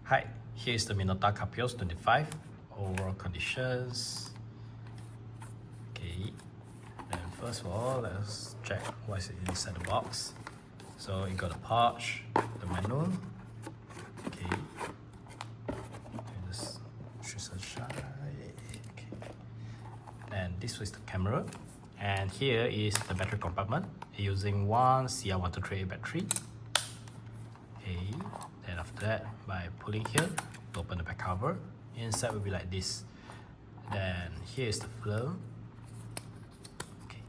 Hi, here is the Minolta Capios 25 overall conditions. Okay, then first of all, let's check what is inside the box. So you got a pouch, the manual. Okay, just choose a shot. Okay, and this was the camera, and here is the battery compartment using one CR123 battery. Okay, then after that, by pulling here to open the back cover, inside will be like this. Then here is the film. Okay,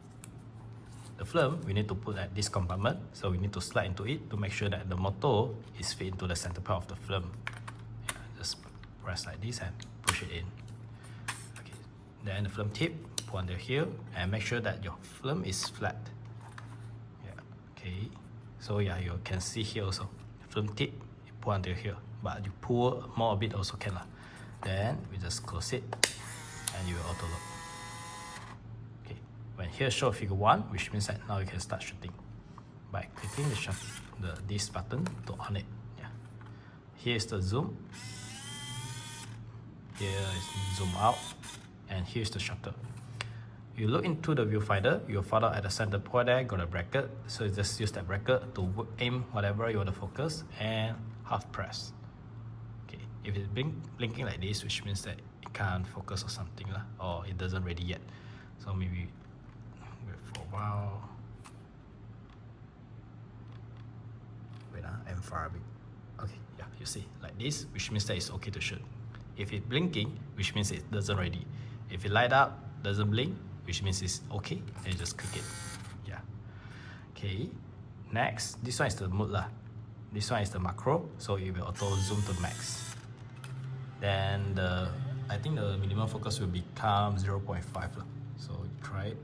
the film we need to put at this compartment, so we need to slide into it to make sure that the motor is fit into the center part of the film. Yeah, just press like this and push it in. Okay, then the film tip, put under here and make sure that your film is flat. Yeah, okay, so yeah, you can see here also film tip, you put under here, but you pull more of it also can lah. Then we just close it and you will auto lock. Okay, when here show figure 1, which means that now you can start shooting by clicking this button to on it. Yeah, here is the zoom, here is zoom out, and here's the shutter. You look into the viewfinder, you'll find out at the center point there got a bracket, so you just use that bracket to aim whatever you want to focus and half press. Okay, if it's blinking like this, which means that it can't focus or something lah, or it doesn't ready yet. So maybe wait for a while. Wait, I'm far a bit. Okay, yeah, you see like this, which means that it's okay to shoot. If it's blinking, which means it doesn't ready. If it light up, doesn't blink, which means it's okay, and you just click it. Yeah. Okay. Next, this one is the mode lah. This one is the macro, so it will auto zoom to the max. Then I think the minimum focus will become 0.5 lah. So you try it.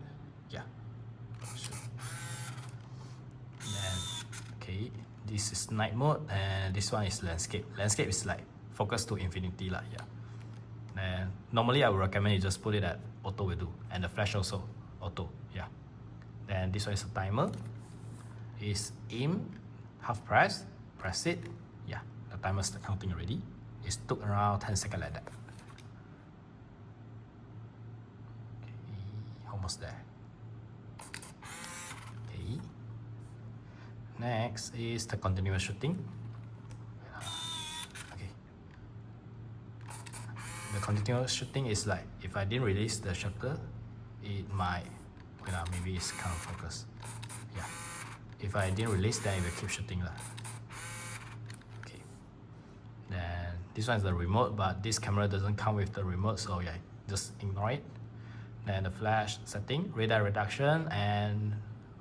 Yeah. Sure. Then okay, this is night mode, and this one is landscape. Landscape is like focus to infinity lah. Yeah. And normally I would recommend you just put it at auto will do, and the flash also auto. Yeah. Then this one is a timer. Is aim, half press, press it. Yeah, the timer's counting already. It took around 10 seconds like that. Okay, almost there. Okay. Next is the continuous shooting. The continuous shooting is like, if I didn't release the shutter, it might, maybe it's kind of focus. Yeah. If I didn't release, then it will keep shooting lah. Okay. Then this one is the remote, but this camera doesn't come with the remote, so yeah, just ignore it. Then the flash setting, radar reduction, and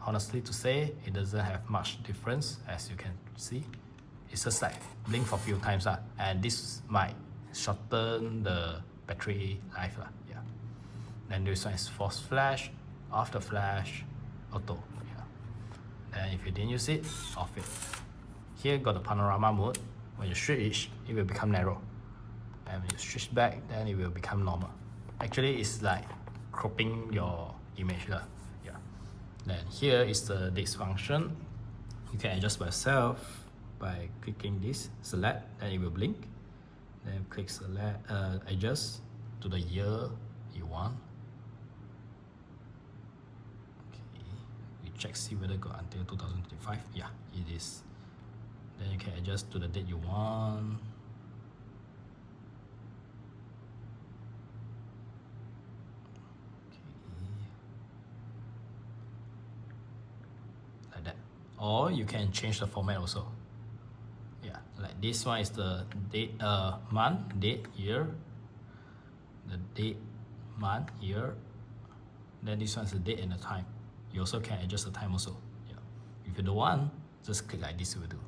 honestly to say, it doesn't have much difference as you can see. It's just like blink for a few times lah, and this might shorten the battery life lah. Yeah. Then this one is force flash, off the flash, auto. Yeah. Then if you didn't use it, off it. Here got the panorama mode. When you switch, it will become narrow, and when you switch back, then it will become normal. Actually, it's like cropping your image lah. Yeah. Then here is the dates function. You can adjust by yourself by clicking this, select, then it will blink. Then click select, adjust to the year you want. Okay, we check see whether go until 2025. Yeah, it is. Then you can adjust to the date you want. Okay, like that. Or you can change the format also. Yeah, like this one is the date, month, date, year. The date, month, year. Then this one is the date and the time. You also can adjust the time also. Yeah. If you don't want, just click like this, it will do.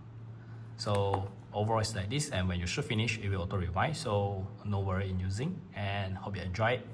So overall it's like this, and when you shoot finish, it will auto rewind. So no worry in using, and hope you enjoy it.